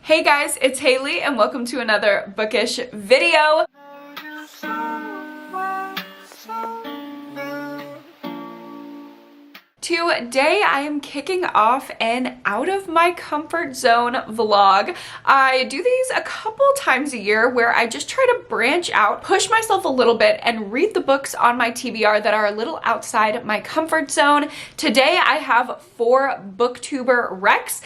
Hey guys, it's Haley and welcome to another bookish video. Today I am kicking off an out of my comfort zone vlog. I do these a couple times a year where I just try to branch out, push myself a little bit, and read the books on my TBR that are a little outside my comfort zone. Today I have 4 booktuber recs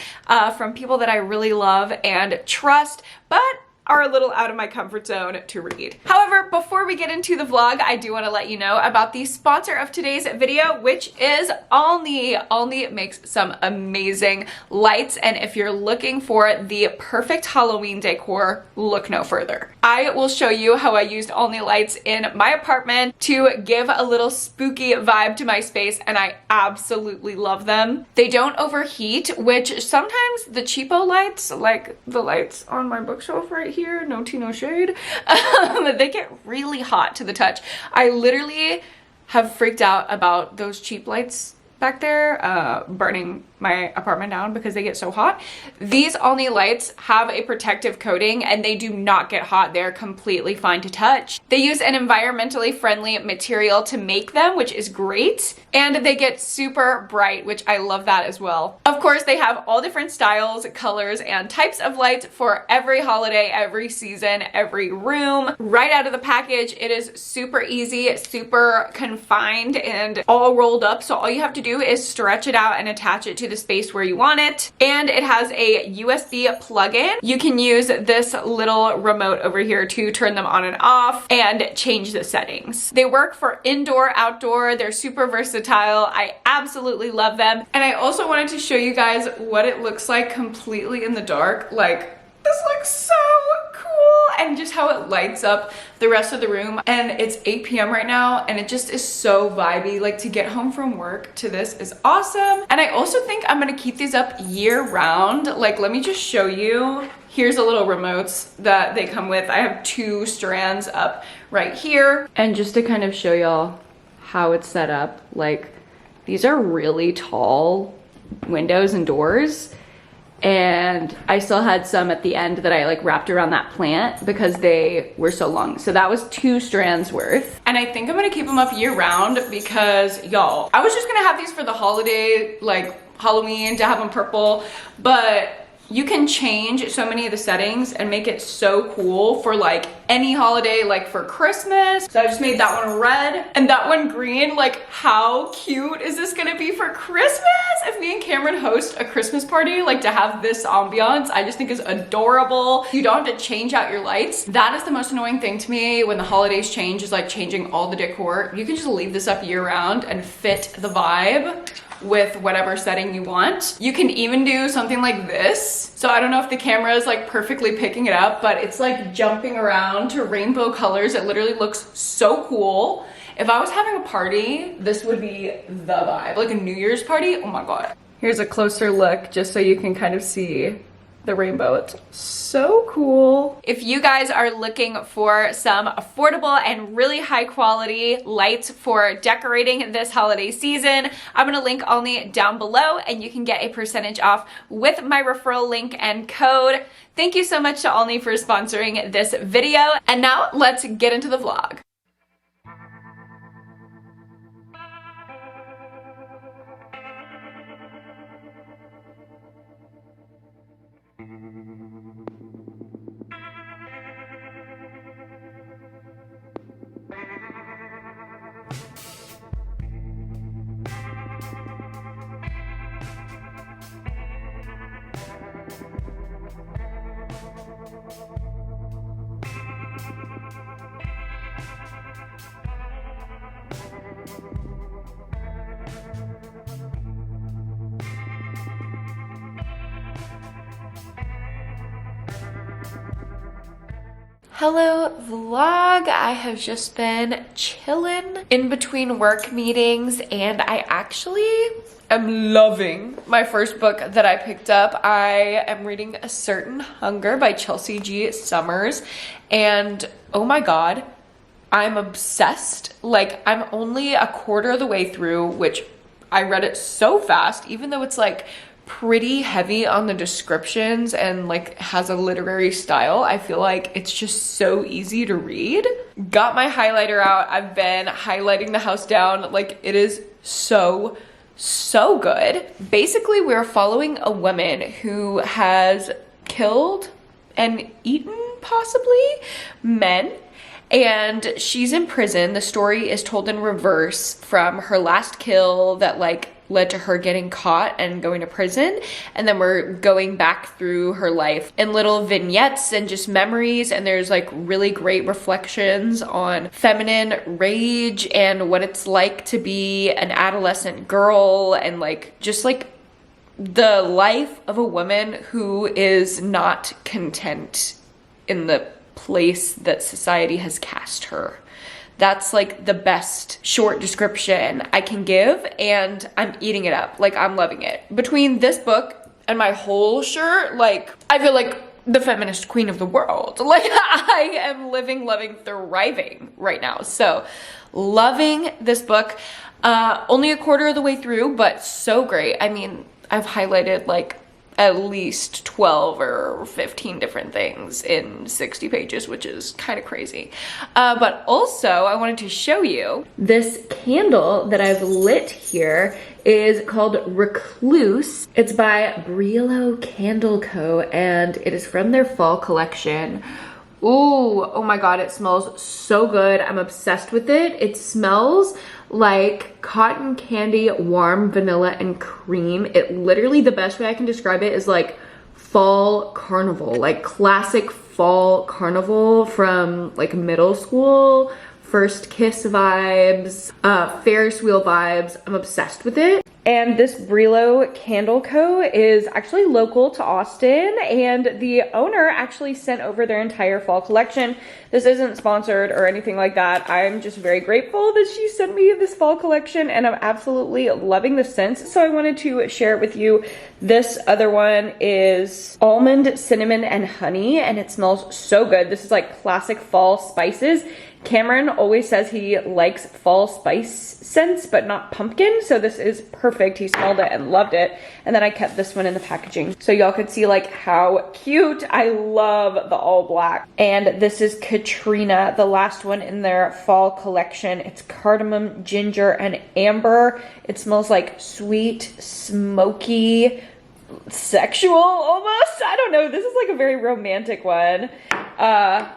from people that I really love and trust, but are a little out of my comfort zone to read. However, before we get into the vlog, I do want to let you know about the sponsor of today's video, which is Alney. Alney makes some amazing lights, and if you're looking for the perfect Halloween decor, look no further. I will show you how I used Alney lights in my apartment to give a little spooky vibe to my space, and I absolutely love them. They don't overheat, which sometimes the cheapo lights, like the lights on my bookshelf right here, no tea, no shade, they get really hot to the touch. I literally have freaked out about those cheap lights back there burning my apartment down because they get so hot. These Alney lights have a protective coating and they do not get hot. They're completely fine to touch. They use an environmentally friendly material to make them, which is great. And they get super bright, which I love that as well. Of course, they have all different styles, colors, and types of lights for every holiday, every season, every room. Right out of the package, it is super easy, super confined, and all rolled up. So all you have to do is stretch it out and attach it to the space where you want it. And it has a USB plug-in. You can use this little remote over here to turn them on and off and change the settings. They work for indoor, outdoor. They're super versatile. I absolutely love them. And I also wanted to show you guys what it looks like completely in the dark. Like, this looks so cool, and just how it lights up the rest of the room. And it's 8 p.m. right now and it just is so vibey. Like, to get home from work to this is awesome. And I also think I'm gonna keep these up year round. Like, let me just show you. Here's a little remotes that they come with. I have 2 strands up right here. And just to kind of show y'all how it's set up, like, these are really tall windows and doors. And I still had some at the end that I like wrapped around that plant because they were so long. So that was 2 strands worth. And I think I'm gonna keep them up year round because, y'all, I was just gonna have these for the holiday, like Halloween, to have them purple, but you can change so many of the settings and make it so cool for like any holiday, like for Christmas. So I just made that one red and that one green. Like, how cute is this gonna be for Christmas? If me and Cameron host a Christmas party, like, to have this ambiance, I just think is adorable. You don't have to change out your lights. That is the most annoying thing to me when the holidays change, is like changing all the decor. You can just leave this up year round and fit the vibe with whatever setting you want. You can even do something like this. So I don't know if the camera is like perfectly picking it up, but it's like jumping around to rainbow colors. It literally looks so cool. If I was having a party, this would be the vibe. Like a New Year's party, oh my God. Here's a closer look just so you can kind of see the rainbow. It's so cool. If you guys are looking for some affordable and really high quality lights for decorating this holiday season, I'm gonna link Alney down below and you can get a percentage off with my referral link and code. Thank you so much to Alney for sponsoring this video. And now let's get into the vlog. Hello vlog. I have just been chilling in between work meetings and I actually am loving my first book that I picked up. I am reading A Certain Hunger by Chelsea G. Summers, and oh my God, I'm obsessed. Like, I'm only a quarter of the way through, which I read it so fast, even though it's like pretty heavy on the descriptions and like has a literary style. I feel like it's just so easy to read. Got my highlighter out. I've been highlighting the house down. Like, it is so good. Basically, we're following a woman who has killed and eaten possibly men, and she's in prison. The story is told in reverse from her last kill that like led to her getting caught and going to prison, and then we're going back through her life in little vignettes and just memories, and there's like really great reflections on feminine rage and what it's like to be an adolescent girl, and like just like the life of a woman who is not content in the place that society has cast her. That's like the best short description I can give, and I'm eating it up. Like, I'm loving it. Between this book and my whole shirt, like, I feel like the feminist queen of the world. Like, I am living, loving, thriving right now. So, loving this book. Only a quarter of the way through, but so great. I mean, I've highlighted like at least 12 or 15 different things in 60 pages, which is kind of crazy. But also I wanted to show you this candle that I've lit here is called Recluse. It's by Brillo Candle Co. and it is from their fall collection. Ooh, oh my God, it smells so good. I'm obsessed with it. It smells like cotton candy, warm vanilla and cream. It literally, the best way I can describe it is like fall carnival, like classic fall carnival from like middle school, first kiss vibes, Ferris wheel vibes. I'm obsessed with it. And this Brillo Candle Co. is actually local to Austin, and the owner actually sent over their entire fall collection. This isn't sponsored or anything like that. I'm just very grateful that she sent me this fall collection, and I'm absolutely loving the scents, so I wanted to share it with you. This other one is almond, cinnamon, and honey, and it smells so good. This is like classic fall spices. Cameron always says he likes fall spice scents, but not pumpkin, so this is perfect. He smelled it and loved it. And then I kept this one in the packaging so y'all could see like how cute. I love the all black. And this is Katrina, the last one in their fall collection. It's cardamom, ginger, and amber. It smells like sweet, smoky, sexual almost. I don't know. This is like a very romantic one.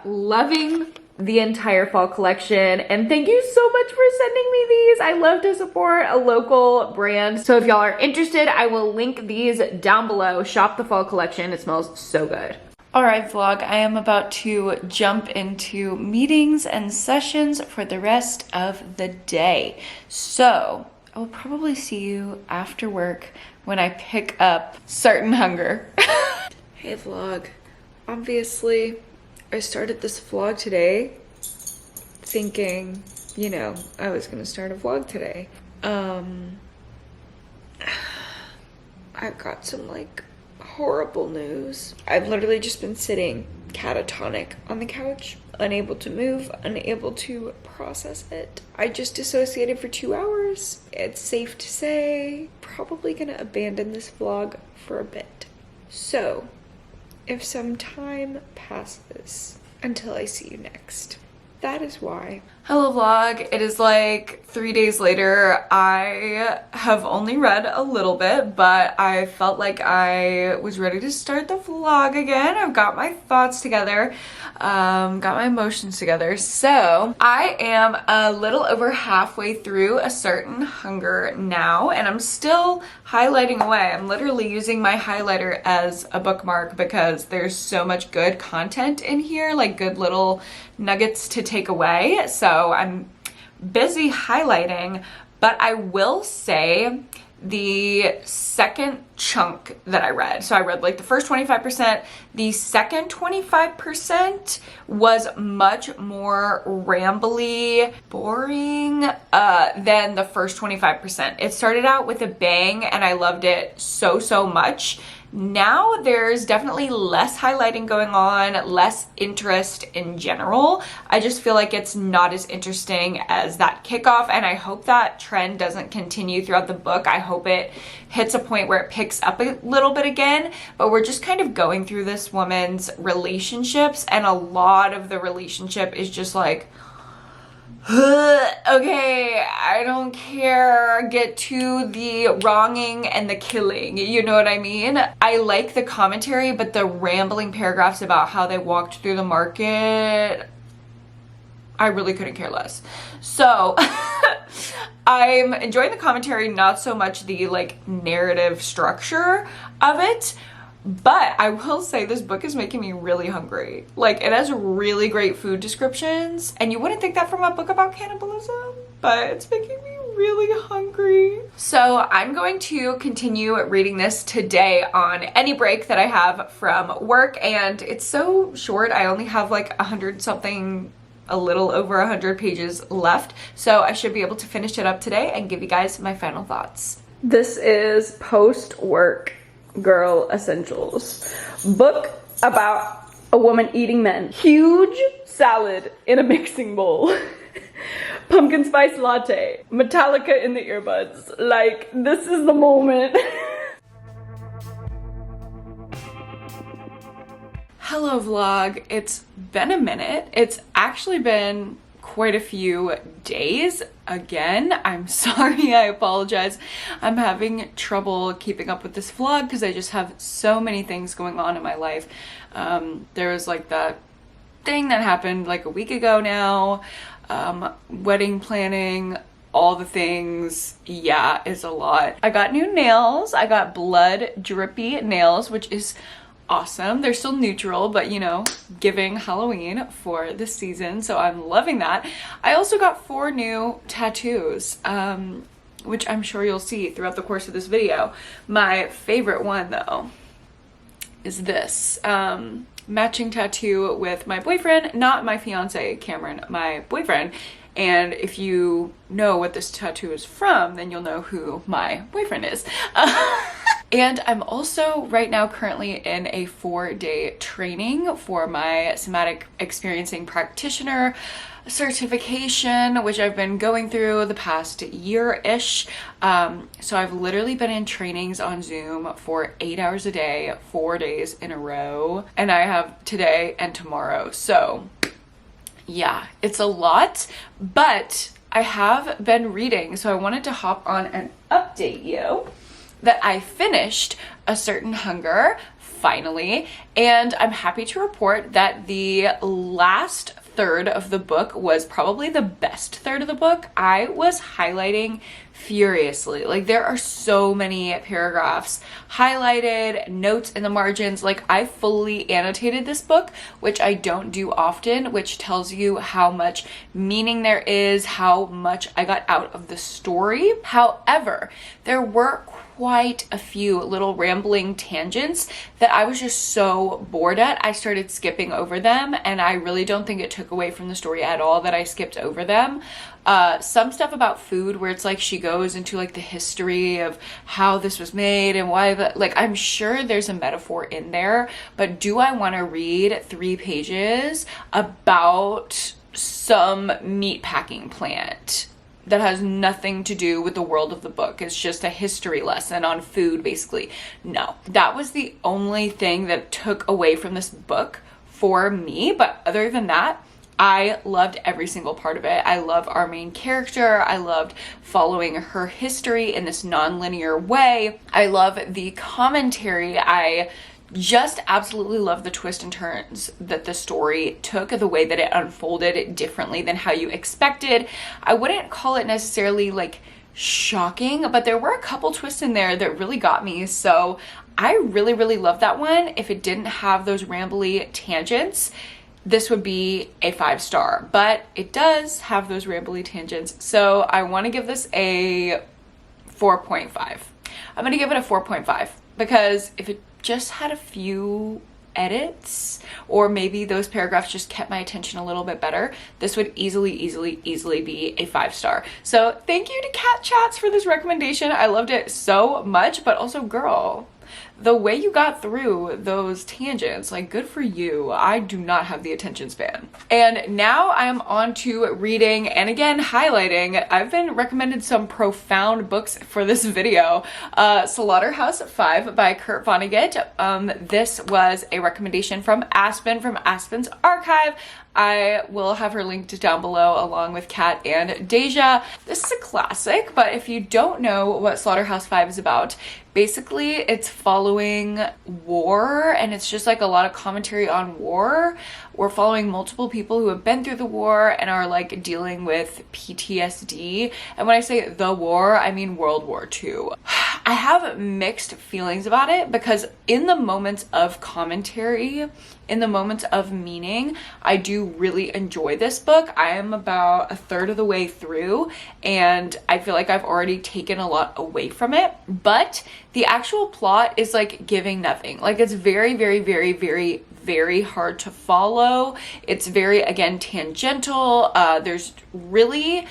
Loving the entire fall collection, and thank you so much for sending me these. I love to support a local brand, so if y'all are interested, I will link these down below. Shop the fall collection. It smells so good. All right, vlog, I am about to jump into meetings and sessions for the rest of the day, so I will probably see you after work when I pick up certain hunger. Hey vlog, obviously I started this vlog today thinking, you know, I was gonna start a vlog today. I've got some like horrible news. I've literally just been sitting catatonic on the couch, unable to move, unable to process it. I just dissociated for 2 hours. It's safe to say, probably gonna abandon this vlog for a bit. So, if some time passes until I see you next, that is why. Hello vlog, it is like 3 days later. I have only read a little bit, but I felt like I was ready to start the vlog again. I've got my thoughts together, got my emotions together. So I am a little over halfway through A Certain Hunger now, and I'm still highlighting away. I'm literally using my highlighter as a bookmark because there's so much good content in here, like good little nuggets to take away. So I'm busy highlighting, but I will say the second chunk that I read, so I read like the first 25%, the second 25% was much more rambly, boring than the first 25%. It started out with a bang and I loved it so much. Now there's definitely less highlighting going on, less interest in general. I just feel like it's not as interesting as that kickoff, and I hope that trend doesn't continue throughout the book. I hope it hits a point where it picks up a little bit again, but we're just kind of going through this woman's relationships, and a lot of the relationship is just like, okay, I don't care, get to the wronging and the killing, you know what I mean? I like the commentary, but the rambling paragraphs about how they walked through the market, I really couldn't care less. So I'm enjoying the commentary, not so much the like narrative structure of it. But I will say this book is making me really hungry. Like, it has really great food descriptions, and you wouldn't think that from a book about cannibalism, but it's making me really hungry. So I'm going to continue reading this today on any break that I have from work, and it's so short. I only have like 100 something, a little over 100 pages left, so I should be able to finish it up today and give you guys my final thoughts. This is post-work girl essentials. Book about a woman eating men. Huge salad in a mixing bowl. Pumpkin spice latte. Metallica in the earbuds. Like, this is the moment. Hello vlog. It's been a minute. It's actually been quite a few days. Again, I'm sorry, I apologize. I'm having trouble keeping up with this vlog because I just have so many things going on in my life. There was like that thing that happened like a week ago now, wedding planning, all the things. Yeah, it's a lot. I got new nails. I got blood drippy nails, which is awesome. They're still neutral, but you know, giving Halloween for this season, so I'm loving that. I also got 4 new tattoos, which I'm sure you'll see throughout the course of this video. My favorite one though is this matching tattoo with my boyfriend, not my fiance Cameron, my boyfriend. And if you know what this tattoo is from, then you'll know who my boyfriend is. And I'm also right now currently in a 4-day training for my somatic experiencing practitioner certification, which I've been going through the past year-ish. So I've literally been in trainings on Zoom for 8 hours a day, 4 days in a row. And I have today and tomorrow. So yeah, it's a lot, but I have been reading. So I wanted to hop on and update you that I finished A Certain Hunger, finally, and I'm happy to report that the last third of the book was probably the best third of the book. I was highlighting furiously. Like, there are so many paragraphs highlighted, notes in the margins. Like, I fully annotated this book, which I don't do often, which tells you how much meaning there is, how much I got out of the story. However, there were quite a few little rambling tangents that I was just so bored at. I started skipping over them, and I really don't think it took away from the story at all that I skipped over them. Some stuff about food where it's like she goes into like the history of how this was made and why, like, I'm sure there's a metaphor in there, but do I want to read 3 pages about some meat packing plant that has nothing to do with the world of the book? It's just a history lesson on food, basically. No, that was the only thing that took away from this book for me. But other than that, I loved every single part of it. I love our main character. I loved following her history in this non-linear way. I love the commentary. I just absolutely love the twists and turns that the story took, the way that it unfolded differently than how you expected. I wouldn't call it necessarily like shocking, but there were a couple twists in there that really got me. So I really, really love that one. If it didn't have those rambly tangents, this would be a 5-star, but it does have those rambly tangents. So I want to give this a 4.5. I'm going to give it a 4.5 because if it just had a few edits, or maybe those paragraphs just kept my attention a little bit better, this would easily be a 5-star. So thank you to Cat Chats for this recommendation. I loved it so much, but also, girl, the way you got through those tangents, like, good for you. I do not have the attention span. And now I am on to reading and again highlighting. I've been recommended some profound books for this video. Slaughterhouse 5 by Kurt Vonnegut. This was a recommendation from Aspen, from Aspen's archive. I will have her linked down below along with Kat and Deja. This is a classic, but if you don't know what Slaughterhouse 5 is about, basically it's following war, and it's just like a lot of commentary on war. We're following multiple people who have been through the war and are like dealing with PTSD. And when I say the war, I mean World War II. I have mixed feelings about it because in the moments of commentary, in the moments of meaning, I do really enjoy this book. I am about a third of the way through and I feel like I've already taken a lot away from it, but the actual plot is like giving nothing. Like, it's very, very, very, very, very hard to follow. It's very, again, tangential. There's really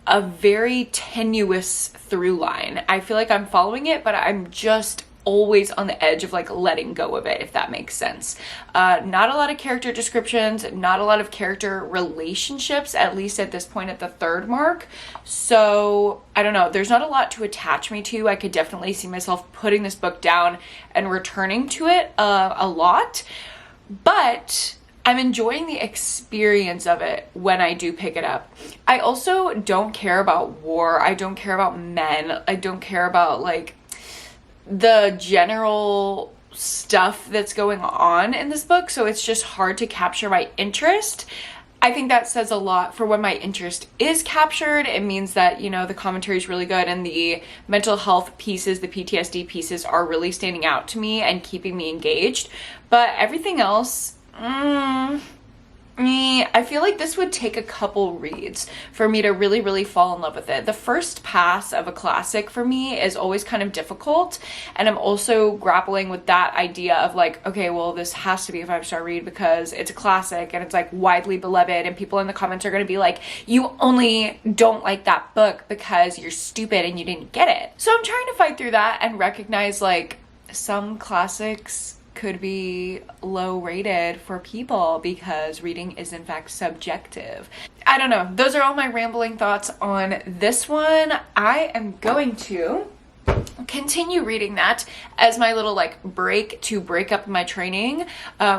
a very tenuous through line. I feel like I'm following it, but I'm just always on the edge of like letting go of it, if that makes sense. Not a lot of character descriptions, not a lot of character relationships, at least at this point at the third mark. So I don't know, there's not a lot to attach me to. I could definitely see myself putting this book down and returning to it a lot, but I'm enjoying the experience of it when I do pick it up. I also don't care about war. I don't care about men. I don't care about like the general stuff that's going on in this book. So it's just hard to capture my interest. I think that says a lot for when my interest is captured. It means that, you know, the commentary is really good and the mental health pieces, the PTSD pieces are really standing out to me and keeping me engaged. But everything else, I feel like this would take a couple reads for me to really, really fall in love with it. The first pass of a classic for me is always kind of difficult. And I'm also grappling with that idea of like, okay, well, this has to be a 5-star read because it's a classic and it's like widely beloved. And people in the comments are going to be like, you only don't like that book because you're stupid and you didn't get it. So I'm trying to fight through that and recognize like some classics could be low rated for people because reading is in fact subjective. I don't know. Those are all my rambling thoughts on this one. I am going to continue reading that as my little like break to break up my training.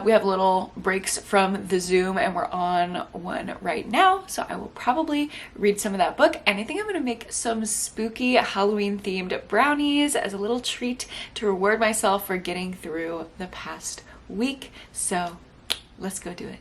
We have little breaks from the Zoom and we're on one right now, so I will probably read some of that book, and I think I'm gonna make some spooky Halloween themed brownies as a little treat to reward myself for getting through the past week. So let's go do it.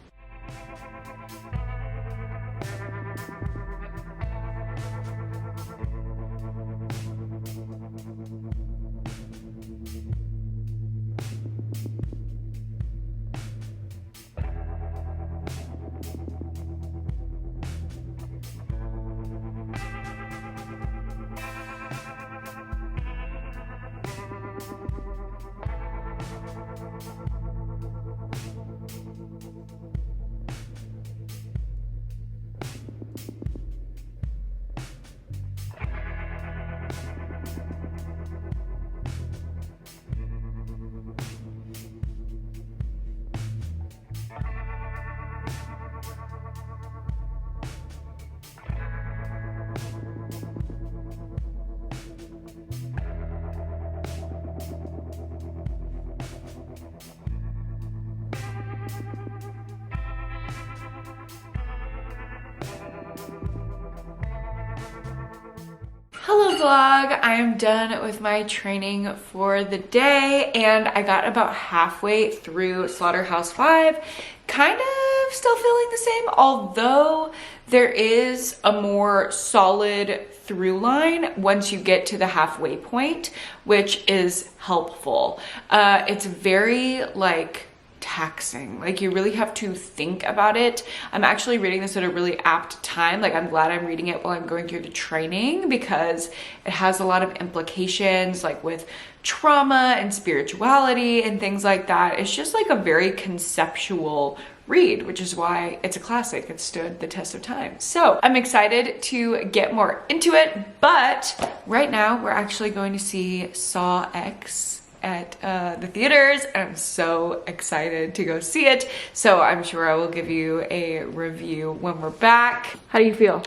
Hello vlog, I am done with my training for the day and I got about halfway through Slaughterhouse 5. Kind of still feeling the same, although there is a more solid through line once you get to the halfway point, which is helpful. It's very like taxing. Like you really have to think about it. I'm actually reading this at a really apt time. Like I'm glad I'm reading it while I'm going through the training because it has a lot of implications like with trauma and spirituality and things like that. It's just like a very conceptual read, which is why it's a classic. It stood the test of time. So I'm excited to get more into it, but right now we're actually going to see Saw X at the theaters, and I'm so excited to go see it. So I'm sure I will give you a review when we're back. How do you feel?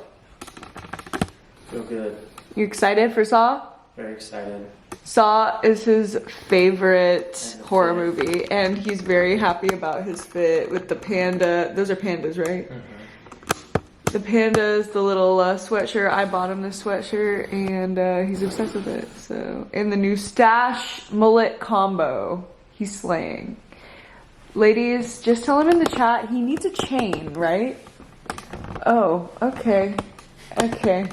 Feel good. You excited for Saw? Very excited. Saw is his favorite horror movie, and he's very happy about his fit with the panda. Those are pandas, right? The pandas, the little sweatshirt. I bought him this sweatshirt, and he's obsessed with it. So, and the new stash mullet combo, he's slaying. Ladies, just tell him in the chat he needs a chain, right? Oh, okay. Okay.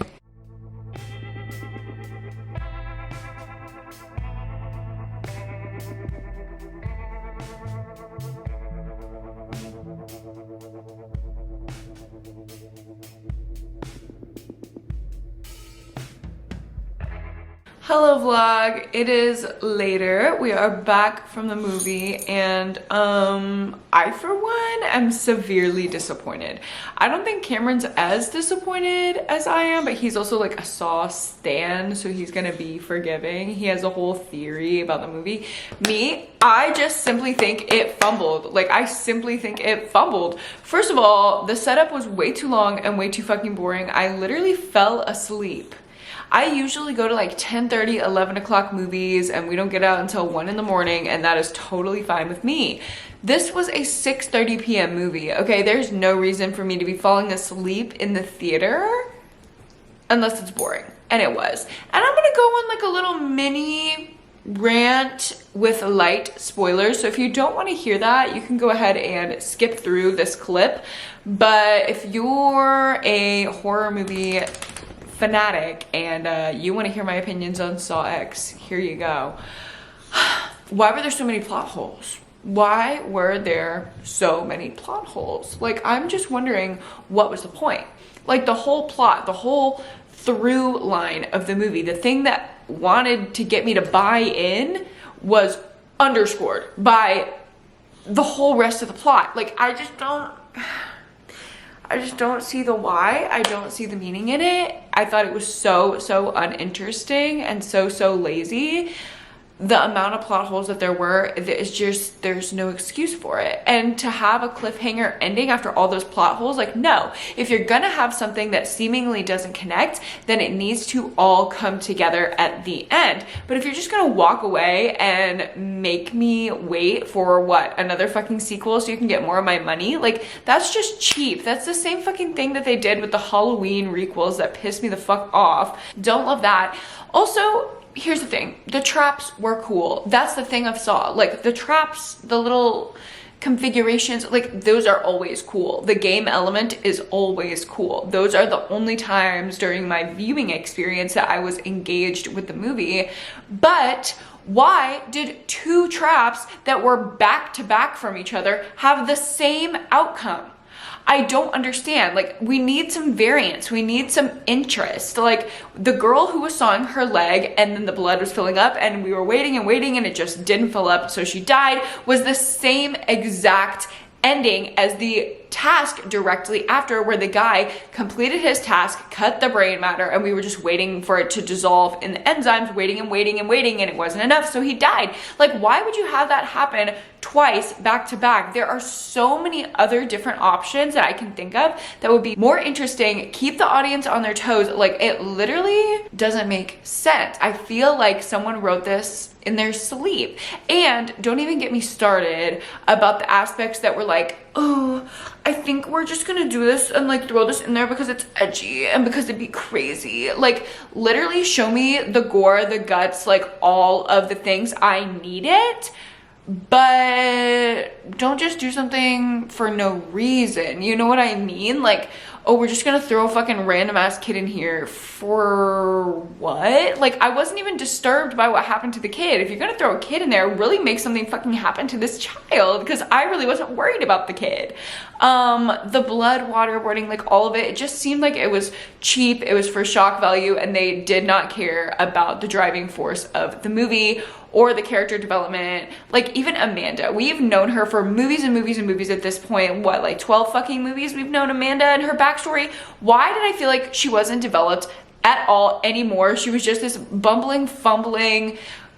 Hello vlog, it is later. We are back from the movie, and I for one am severely disappointed. I don't think Cameron's as disappointed as I am, but he's also like a Saw stan, so he's gonna be forgiving. He has a whole theory about the movie. Me, I just simply think it fumbled. Like, I simply think it fumbled. First of all, the setup was way too long and way too fucking boring. I literally fell asleep. I usually go to like 10:30, 11 o'clock movies, and we don't get out until 1 in the morning, and that is totally fine with me. This was a 6:30 p.m. movie, okay? There's no reason for me to be falling asleep in the theater unless it's boring, and it was. And I'm gonna go on like a little mini rant with light spoilers, so if you don't want to hear that, you can go ahead and skip through this clip. But if you're a horror movie fanatic and you want to hear my opinions on Saw X, here you go. Why were there so many plot holes? Why were there so many plot holes? Like, I'm just wondering, what was the point? Like, the whole plot, the whole through line of the movie, the thing that wanted to get me to buy in was underscored by the whole rest of the plot. Like, I just don't see the why. I don't see the meaning in it. I thought it was so uninteresting and so lazy. The amount of plot holes that there were, it's just, there's no excuse for it. And to have a cliffhanger ending after all those plot holes, like, no. If you're gonna have something that seemingly doesn't connect, then it needs to all come together at the end. But if you're just gonna walk away and make me wait for what, another fucking sequel so you can get more of my money, like, that's just cheap. That's the same fucking thing that they did with the Halloween requels that pissed me the fuck off. Don't love that. Also, here's the thing, the traps were cool. That's the thing of Saw. Like, the traps, the little configurations, like, those are always cool. The game element is always cool. Those are the only times during my viewing experience that I was engaged with the movie. But why did two traps that were back to back from each other have the same outcome? I don't understand. Like, we need some variance. We need some interest. Like, the girl who was sawing her leg and then the blood was filling up and we were waiting and it just didn't fill up, so she died, was the same exact ending as the task directly after, where the guy completed his task, cut the brain matter, and we were just waiting for it to dissolve in the enzymes, waiting, and it wasn't enough, so he died. Like, why would you have that happen twice back to back? There are so many other different options that I can think of that would be more interesting, keep the audience on their toes. Like, it literally doesn't make sense. I feel like someone wrote this in their sleep. And don't even get me started about the aspects that were like, oh, I think we're just gonna do this and like throw this in there because it's edgy and because it'd be crazy. Like, literally show me the gore, the guts, like all of the things. I need it, but don't just do something for no reason. You know what I mean? Like, oh, we're just gonna throw a fucking random ass kid in here for what? Like, I wasn't even disturbed by what happened to the kid. If you're gonna throw a kid in there, really make something fucking happen to this child, because I really wasn't worried about the kid. The blood, waterboarding, like all of it, it just seemed like it was cheap. It was for shock value, and they did not care about the driving force of the movie or the character development. Like, even Amanda, we've known her for movies and movies and movies at this point. What, like 12 fucking movies we've known Amanda and her backstory? Why did I feel like she wasn't developed at all anymore? She was just this bumbling, fumbling,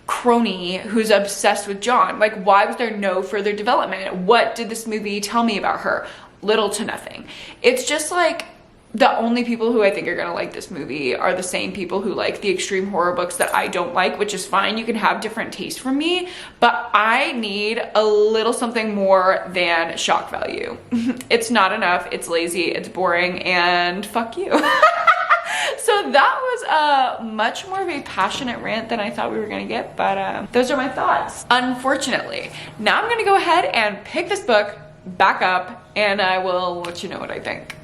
crony who's obsessed with John. Like, why was there no further development? What did this movie tell me about her? Little to nothing. It's just like, the only people who I think are gonna like this movie are the same people who like the extreme horror books that I don't like, which is fine. You can have different tastes from me, but I need a little something more than shock value. It's not enough, it's lazy, it's boring, and fuck you. So that was much more of a passionate rant than I thought we were gonna get, but those are my thoughts. Unfortunately, now I'm gonna go ahead and pick this book back up and I will let you know what I think.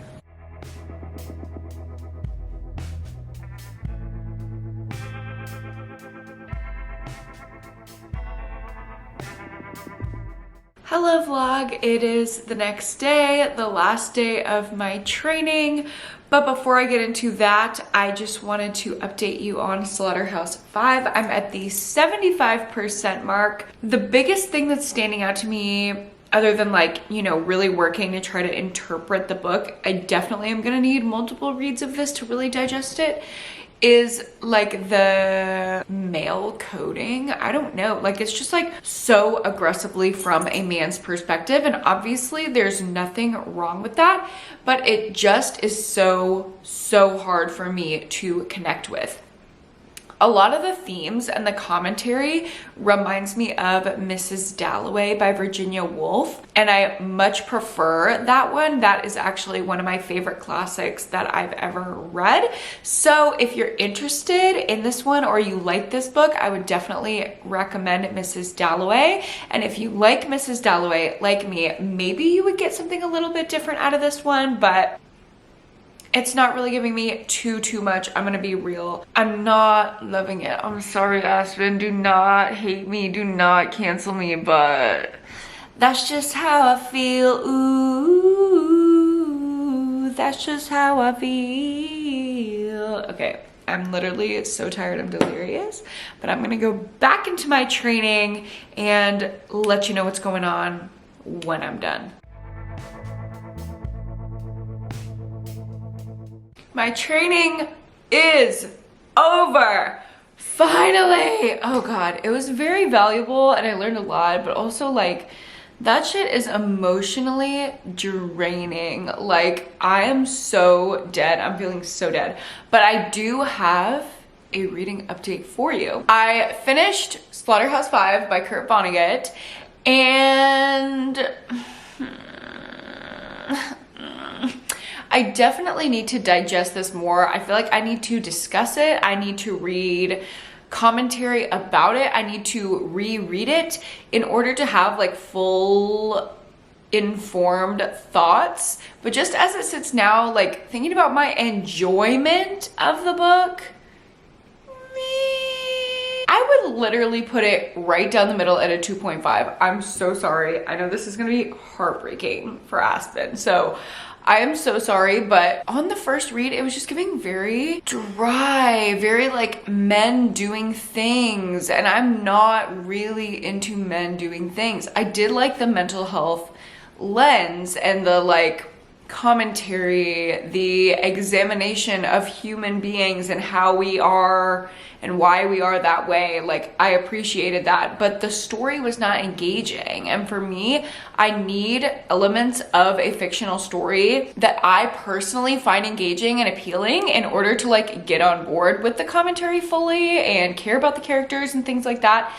Hello vlog, it is the next day, the last day of my training. But before I get into that, I just wanted to update you on Slaughterhouse 5. I'm at the 75% mark. The biggest thing that's standing out to me, other than like, you know, really working to try to interpret the book, I definitely am gonna need multiple reads of this to really digest it, is like the male coding. I don't know, like it's just like so aggressively from a man's perspective, and obviously there's nothing wrong with that, but it just is so hard for me to connect with. A lot of the themes and the commentary reminds me of Mrs. Dalloway by Virginia Woolf, and I much prefer that one. That is actually one of my favorite classics that I've ever read. So if you're interested in this one or you like this book, I would definitely recommend Mrs. Dalloway. And if you like Mrs. Dalloway, like me, maybe you would get something a little bit different out of this one, but it's not really giving me too much. I'm gonna be real. I'm not loving it. I'm sorry, Aspen. Do not hate me. Do not cancel me, but that's just how I feel. Ooh, that's just how I feel. Okay, I'm literally so tired. I'm delirious, but I'm gonna go back into my training and let you know what's going on when I'm done. My training is over, finally. Oh God, it was very valuable and I learned a lot, but also like that shit is emotionally draining. Like I am so dead, I'm feeling so dead. But I do have a reading update for you. I finished Slaughterhouse 5 by Kurt Vonnegut, and I definitely need to digest this more. I feel like I need to discuss it. I need to read commentary about it. I need to reread it in order to have like full informed thoughts. But just as it sits now, like thinking about my enjoyment of the book, I would literally put it right down the middle at a 2.5. I'm so sorry. I know this is gonna be heartbreaking for Aspen. So I am so sorry, but on the first read, it was just giving very dry, very like men doing things. And I'm not really into men doing things. I did like the mental health lens and the like commentary, the examination of human beings and how we are and why we are that way. Like I appreciated that, but the story was not engaging. And for me, I need elements of a fictional story that I personally find engaging and appealing in order to like get on board with the commentary fully and care about the characters and things like that.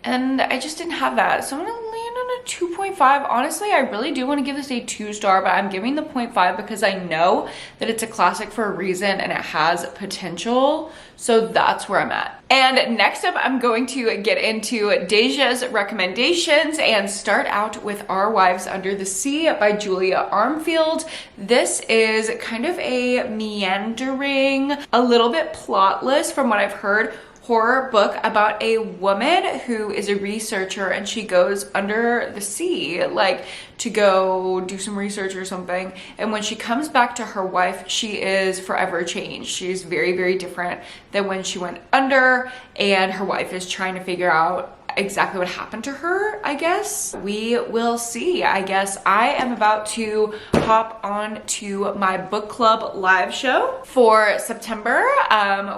And I just didn't have that. So I'm gonna land on a 2.5. Honestly, I really do want to give this a 2-star, but I'm giving the 0.5 because I know that it's a classic for a reason and it has potential. So that's where I'm at. And next up, I'm going to get into Deja's recommendations and start out with Our Wives Under the Sea by Julia Armfield. This is kind of a meandering, a little bit plotless from what I've heard, horror book about a woman who is a researcher and she goes under the sea like to go do some research or something, and when she comes back to her wife, she is forever changed. She's very different than when she went under, and her wife is trying to figure out exactly what happened to her, I guess. We will see. I guess I am about to hop on to my book club live show for September.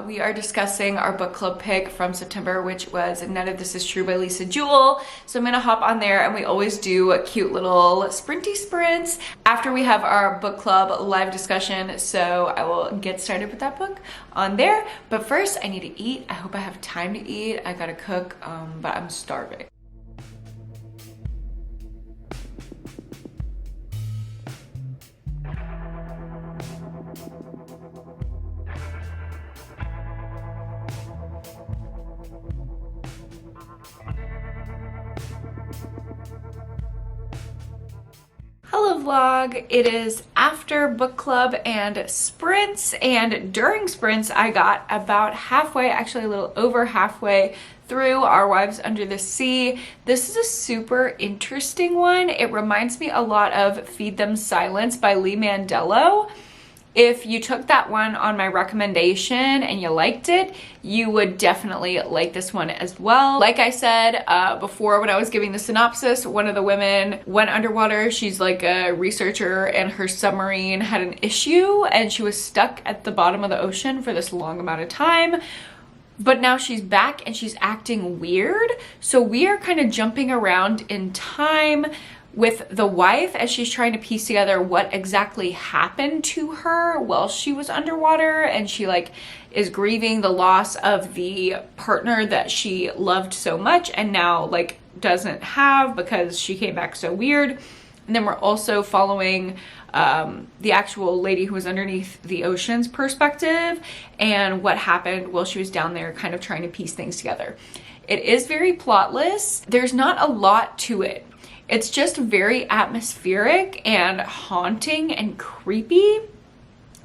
We are discussing our book club pick from September, which was None of This Is True by Lisa Jewell. So I'm gonna hop on there, and we always do cute little sprinty sprints after we have our book club live discussion. So I will get started with that book on there. But first I need to eat. I hope I have time to eat. I gotta cook, but I'm starving. Hello vlog, it is after book club and sprints, and during sprints I got about halfway, actually a little over halfway through Our Wives Under the Sea. This is a super interesting one. It reminds me a lot of Feed Them Silence by Lee Mandello. If you took that one on my recommendation and you liked it, you would definitely like this one as well. Like I said before when I was giving the synopsis, one of the women went underwater. She's like a researcher, and her submarine had an issue and she was stuck at the bottom of the ocean for this long amount of time. But now she's back and she's acting weird. So we are kind of jumping around in time with the wife as she's trying to piece together what exactly happened to her while she was underwater, and she like is grieving the loss of the partner that she loved so much and now like doesn't have because she came back so weird. And then we're also following the actual lady who was underneath the ocean's perspective and what happened while she was down there, kind of trying to piece things together. It is very plotless. There's not a lot to it. It's just very atmospheric and haunting and creepy,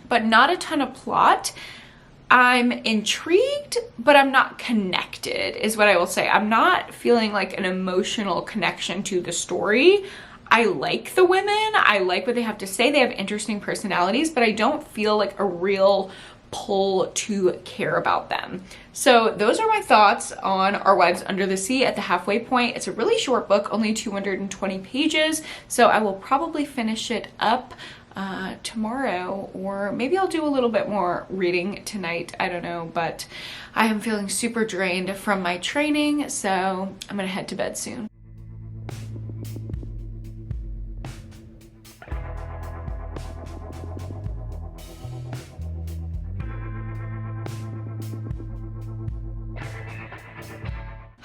but not a ton of plot. I'm intrigued, but I'm not connected, is what I will say. I'm not feeling like an emotional connection to the story. I like the women. I like what they have to say. They have interesting personalities, but I don't feel like a real pull to care about them. So those are my thoughts on Our Wives Under the Sea at the halfway point. It's a really short book, only 220 pages, so I will probably finish it up tomorrow, or maybe I'll do a little bit more reading tonight. I don't know, but I am feeling super drained from my training, so I'm gonna head to bed soon.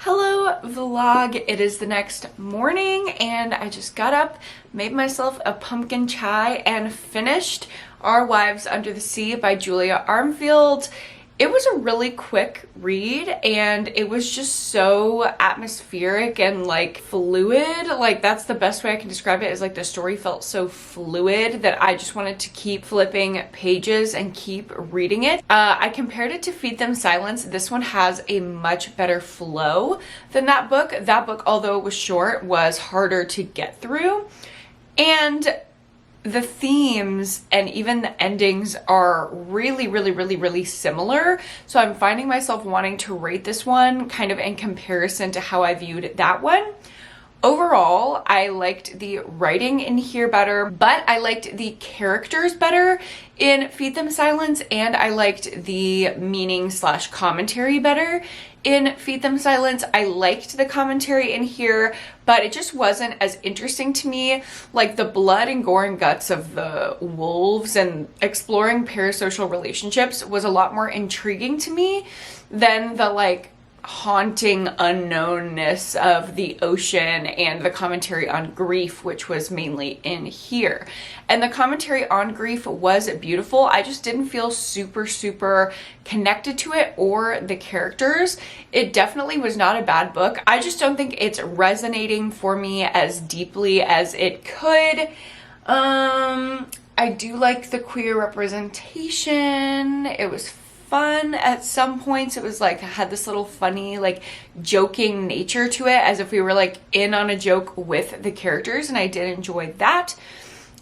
Hello vlog, it is the next morning and I just got up, made myself a pumpkin chai, and finished Our Wives Under the Sea by Julia Armfield. It was a really quick read and it was just so atmospheric and like fluid. Like that's the best way I can describe it, is like the story felt so fluid that I just wanted to keep flipping pages and keep reading it. I compared it to Feed Them Silence. This one has a much better flow than that book. That book, although it was short, was harder to get through. And the themes and even the endings are really similar. So I'm finding myself wanting to rate this one kind of in comparison to how I viewed that one. Overall, I liked the writing in here better, but I liked the characters better in Feed Them Silence, and I liked the meaning / commentary better in Feed Them Silence. I liked the commentary in here, but it just wasn't as interesting to me. Like the blood and gore and guts of the wolves and exploring parasocial relationships was a lot more intriguing to me than the like haunting unknownness of the ocean and the commentary on grief, which was mainly in here. And the commentary on grief was beautiful. I just didn't feel super connected to it or the characters. It definitely was not a bad book. I just don't think it's resonating for me as deeply as it could. I do like the queer representation. It was fun at some points. It was like, had this little funny like joking nature to it, as if we were like in on a joke with the characters, and I did enjoy that.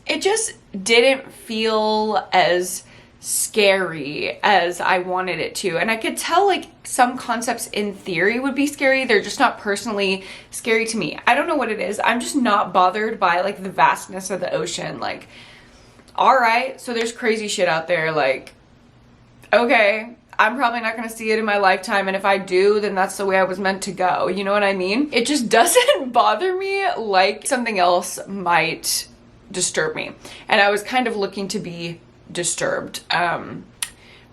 It just didn't feel as scary as I wanted it to. And I could tell like some concepts in theory would be scary. They're just not personally scary to me. I don't know what it is. I'm just not bothered by like the vastness of the ocean. Like, all right, so there's crazy shit out there. Like, okay, I'm probably not going to see it in my lifetime. And if I do, then that's the way I was meant to go. You know what I mean? It just doesn't bother me like something else might disturb me. And I was kind of looking to be disturbed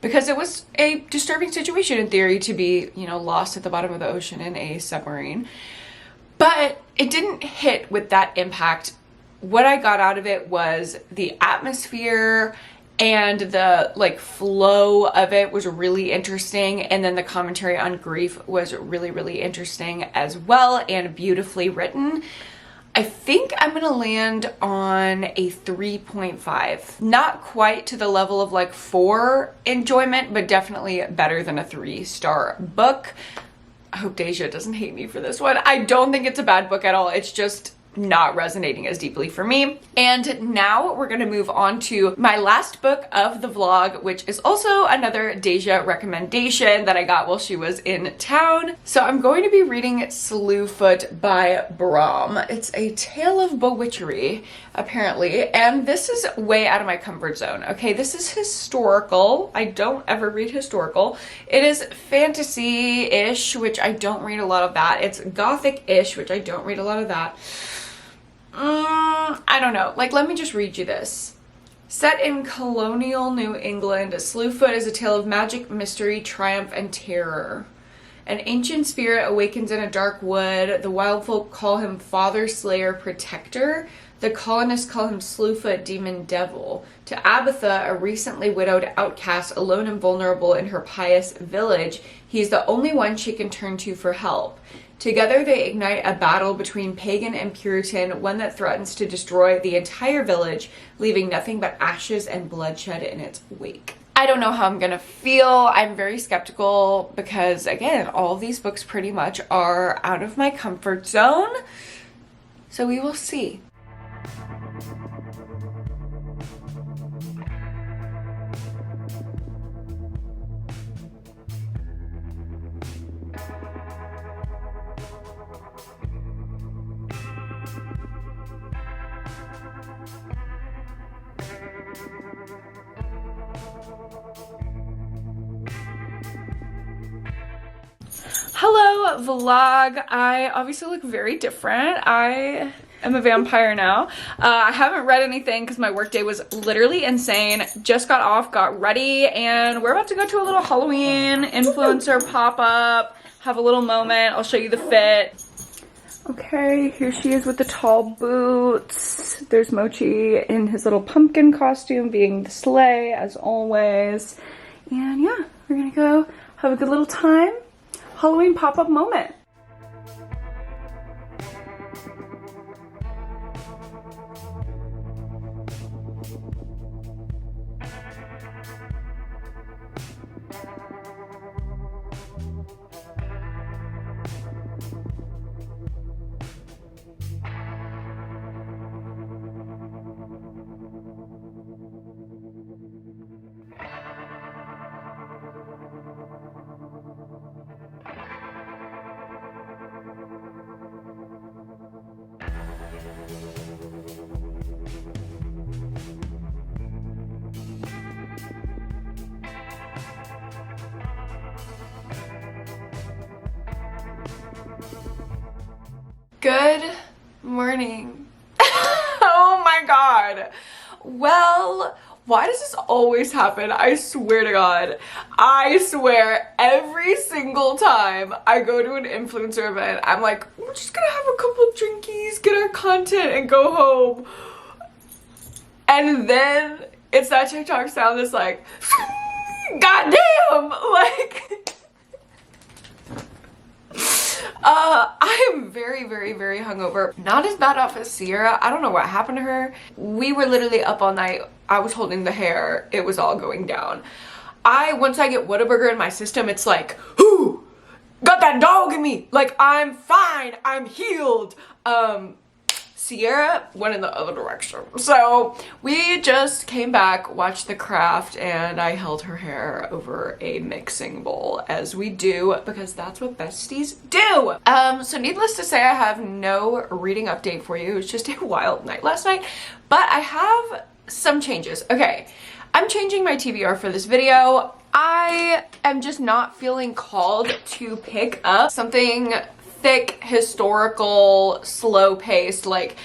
because it was a disturbing situation in theory to be, you know, lost at the bottom of the ocean in a submarine. But it didn't hit with that impact. What I got out of it was the atmosphere and the like flow of it was really interesting, and then the commentary on grief was really, really interesting as well and beautifully written. I think I'm gonna land on a 3.5. Not quite to the level of like 4 enjoyment, but definitely better than a 3-star book. I hope Deja doesn't hate me for this one. I don't think it's a bad book at all. It's just not resonating as deeply for me. And now we're gonna move on to my last book of the vlog, which is also another Deja recommendation that I got while she was in town. So I'm going to be reading Slewfoot by Brahm. It's a tale of bewitchery, apparently, and this is way out of my comfort zone. Okay, this is historical. I don't ever read historical. It is fantasy-ish, which I don't read a lot of that. It's gothic-ish, which I don't read a lot of that. I don't know. Like, let me just read you this. Set in colonial New England, Slewfoot is a tale of magic, mystery, triumph, and terror. An ancient spirit awakens in a dark wood. The wild folk call him Father Slayer Protector. The colonists call him Slewfoot Demon Devil. To Abatha, a recently widowed outcast, alone and vulnerable in her pious village, he's the only one she can turn to for help. Together they ignite a battle between pagan and Puritan, one that threatens to destroy the entire village, leaving nothing but ashes and bloodshed in its wake. I don't know how I'm gonna feel. I'm very skeptical because, again, all of these books pretty much are out of my comfort zone. So we will see. Hello vlog. I obviously look very different. I am a vampire now. I haven't read anything because my workday was literally insane. Just got off, got ready, and we're about to go to a little Halloween influencer pop-up, have a little moment. I'll show you the fit. Okay, here she is with the tall boots. There's Mochi in his little pumpkin costume being the sleigh as always. And yeah, we're gonna go have a good little time. Halloween pop-up moment. Good morning. Oh my god. Well, why does this always happen? I swear to God. I swear every single time I go to an influencer event, I'm like, we're just gonna have a couple drinkies, get our content, and go home. And then it's that TikTok sound that's like, goddamn! Like, I am very, very, very hungover. Not as bad off as Sierra. I don't know what happened to her. We were literally up all night. I was holding the hair. It was all going down. Once I get Whataburger in my system, it's like, whoo, got that dog in me. Like, I'm fine. I'm healed. Sierra went in the other direction. So we just came back, watched The Craft, and I held her hair over a mixing bowl, as we do, because that's what besties do. So needless to say, I have no reading update for you. It was just a wild night last night, but I have some changes. Okay, I'm changing my TBR for this video. I am just not feeling called to pick up something thick, historical, slow-paced, like,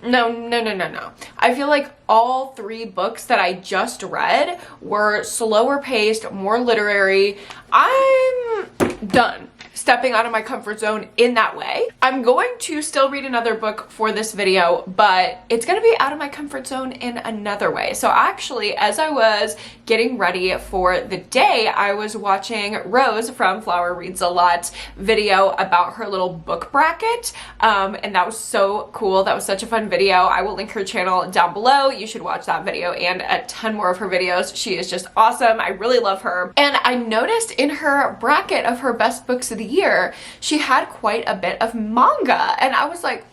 no. I feel like all 3 books that I just read were slower paced, more literary. I'm done stepping out of my comfort zone in that way. I'm going to still read another book for this video, but it's gonna be out of my comfort zone in another way. So actually, as I was getting ready for the day, I was watching Rose from Flower Reads a Lot's video about her little book bracket, and that was so cool. That was such a fun video. I will link her channel down below. You should watch that video and a ton more of her videos. She is just awesome. I really love her. And I noticed in her bracket of her best books of the year, she had quite a bit of manga, and I was like,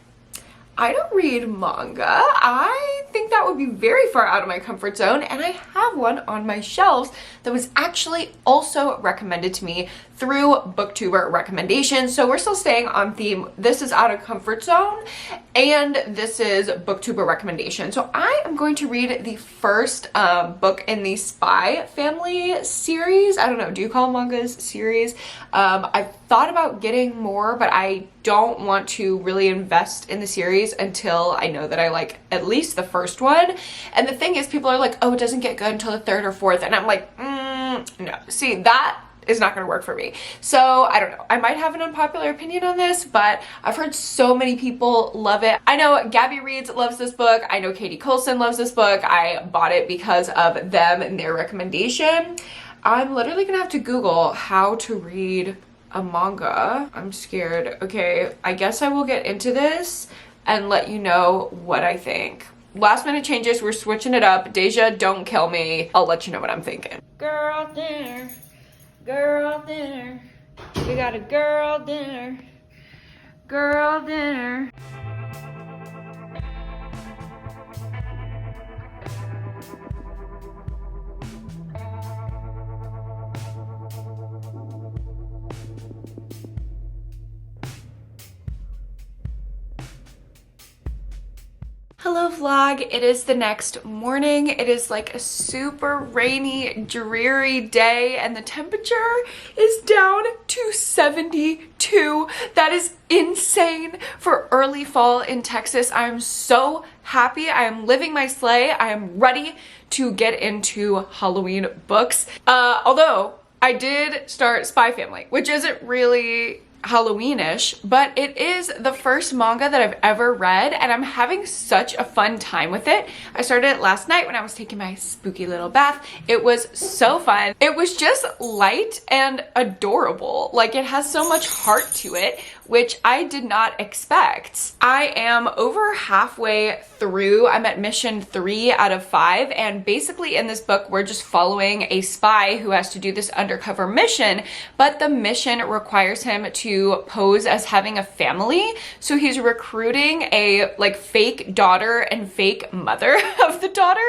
I don't read manga. I think that would be very far out of my comfort zone, and I have one on my shelves that was actually also recommended to me through booktuber recommendations. So we're still staying on theme. This is out of comfort zone, and this is booktuber recommendation. So I am going to read the first book in the Spy Family series. I don't know, do you call mangas series? I've thought about getting more, but I don't want to really invest in the series until I know that I like at least the first one. And the thing is, people are like, oh, it doesn't get good until the 3rd or 4th, and I'm like, no. See, that is not going to work for me. So I don't know. I might have an unpopular opinion on this, but I've heard so many people love it. I know Gabby Reads loves this book. I know Katie Colson loves this book. I bought it because of them and their recommendation. I'm literally gonna have to Google how to read a manga. I'm scared. Okay, I guess I will get into this and let you know what I think. Last minute changes, we're switching it up. Deja, don't kill me. I'll let you know what I'm thinking. Girl dinner, girl dinner. We got a girl dinner, girl dinner. Hello vlog, it is the next morning. It is like a super rainy, dreary day, and the temperature is down to 72. That is insane for early fall in Texas. I'm so happy. I am living my sleigh. I am ready to get into Halloween books. Although I did start Spy Family, which isn't really Halloweenish, but it is the first manga that I've ever read, and I'm having such a fun time with it. I started it last night when I was taking my spooky little bath. It was so fun. It was just light and adorable. Like, it has so much heart to it, which I did not expect. I am over halfway through. I'm at mission 3 out of 5, and basically in this book we're just following a spy who has to do this undercover mission, but the mission requires him to pose as having a family. So he's recruiting a like fake daughter and fake mother of the daughter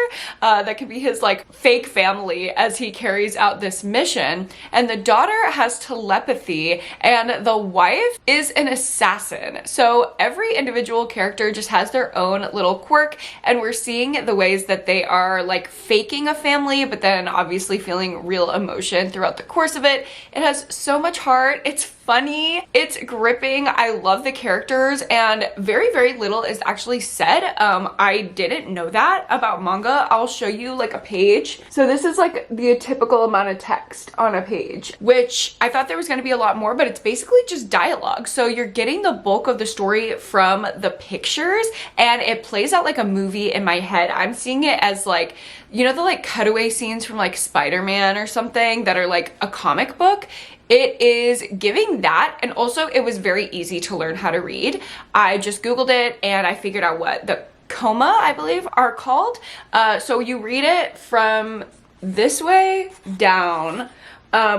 that could be his like fake family as he carries out this mission. And the daughter has telepathy, and the wife is an assassin. So every individual character just has their own little quirk, and we're seeing the ways that they are like faking a family, but then obviously feeling real emotion throughout the course of it. It has so much heart. It's funny, it's gripping. I love the characters, and very, very little is actually said. I didn't know that about manga. I'll show you like a page. So this is like the typical amount of text on a page, which I thought there was going to be a lot more, but it's basically just dialogue. So you're getting the bulk of the story from the pictures, and it plays out like a movie in my head. I'm seeing it as like, you know, the like cutaway scenes from like Spider-Man or something that are like a comic book. It is giving that, and also it was very easy to learn how to read. I just Googled it and I figured out what the coma, I believe, are called. So you read it from this way down,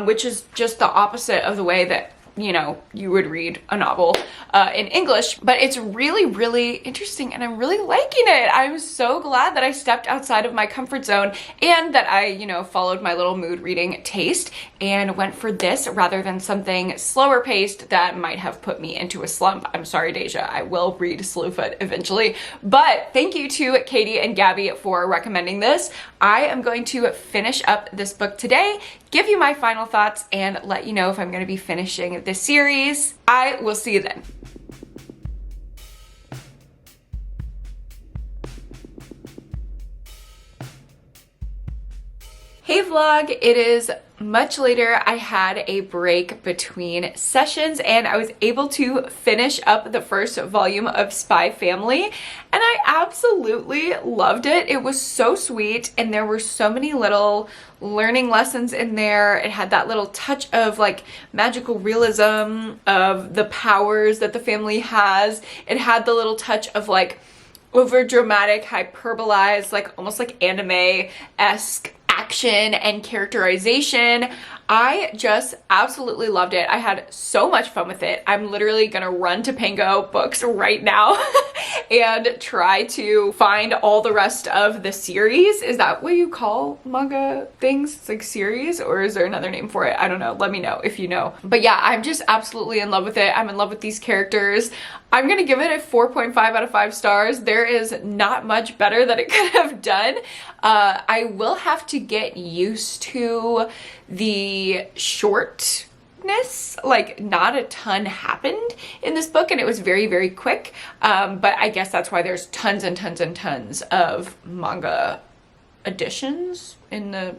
which is just the opposite of the way that, you know, you would read a novel. in English, but it's really, really interesting and I'm really liking it. I'm so glad that I stepped outside of my comfort zone and that I, you know, followed my little mood reading taste and went for this rather than something slower paced that might have put me into a slump. I'm sorry, Deja, I will read Slewfoot eventually, but thank you to Katie and Gabby for recommending this. I am going to finish up this book today, give you my final thoughts, and let you know if I'm going to be finishing this series. I will see you then. Hey vlog, it is much later. I had a break between sessions and I was able to finish up the first volume of Spy Family and I absolutely loved it. It was so sweet and there were so many little learning lessons in there. It had that little touch of like magical realism of the powers that the family has. It had the little touch of like over dramatic, hyperbolized, like almost like anime-esque action and characterization. I just absolutely loved it. I had so much fun with it. I'm literally gonna run to Pango Books right now and try to find all the rest of the series. Is that what you call manga things? It's like series, or is there another name for it? I don't know. Let me know if you know. But yeah, I'm just absolutely in love with it. I'm in love with these characters. I'm gonna give it a 4.5 out of 5 stars. There is not much better that it could have done. I will have to get used to the shortness. Like, not a ton happened in this book and it was very, very quick. But I guess that's why there's tons and tons and tons of manga editions in the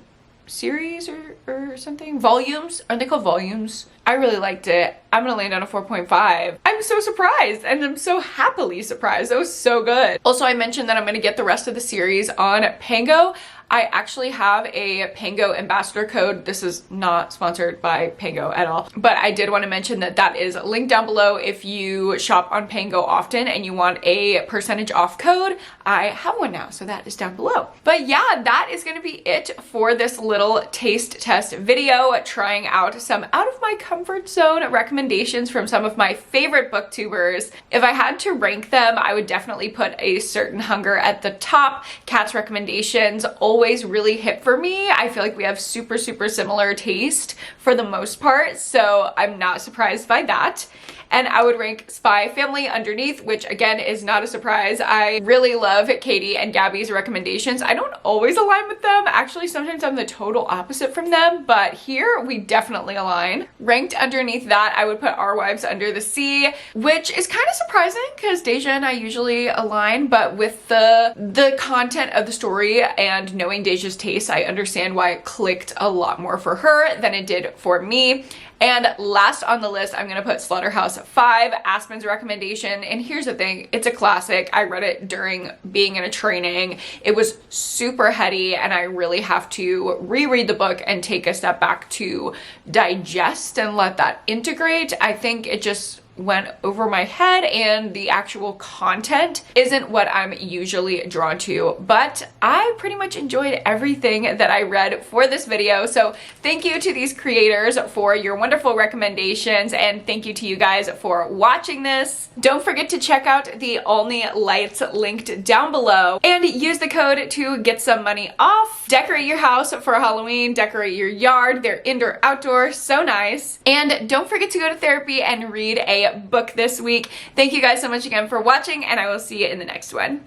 series or something. Volumes. Aren't they called volumes? I really liked it. I'm gonna land on a 4.5. I'm so surprised and I'm so happily surprised. That was so good. Also, I mentioned that I'm gonna get the rest of the series on Pango. I actually have a Pango ambassador code. This is not sponsored by Pango at all, but I did want to mention that that is linked down below if you shop on Pango often and you want a percentage off code. I have one now, so that is down below. But yeah, that is going to be it for this little taste test video, trying out some out of my comfort zone recommendations from some of my favorite booktubers. If I had to rank them, I would definitely put A Certain Hunger at the top. Kat's recommendations always really hit for me. I feel like we have super similar taste for the most part, so I'm not surprised by that. And I would rank Spy Family underneath, which again is not a surprise. I really love Katie and Gabby's recommendations. I don't always align with them. Actually, sometimes I'm the total opposite from them, but here we definitely align. Ranked underneath that, I would put Our Wives Under the Sea, which is kind of surprising because Deja and I usually align, but with the content of the story and knowing Deja's taste, I understand why it clicked a lot more for her than it did for me. And last on the list, I'm gonna put Slaughterhouse-Five, Aspen's recommendation. And here's the thing, it's a classic. I read it during being in a training. It was super heady and I really have to reread the book and take a step back to digest and let that integrate. I think it just went over my head and the actual content isn't what I'm usually drawn to, but I pretty much enjoyed everything that I read for this video. So thank you to these creators for your wonderful recommendations and thank you to you guys for watching this. Don't forget to check out the Olney Lights linked down below and use the code to get some money off. Decorate your house for Halloween, decorate your yard. They're indoor, outdoor, so nice. And don't forget to go to therapy and read a book this week. Thank you guys so much again for watching and I will see you in the next one.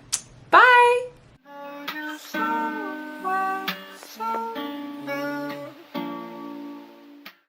Bye!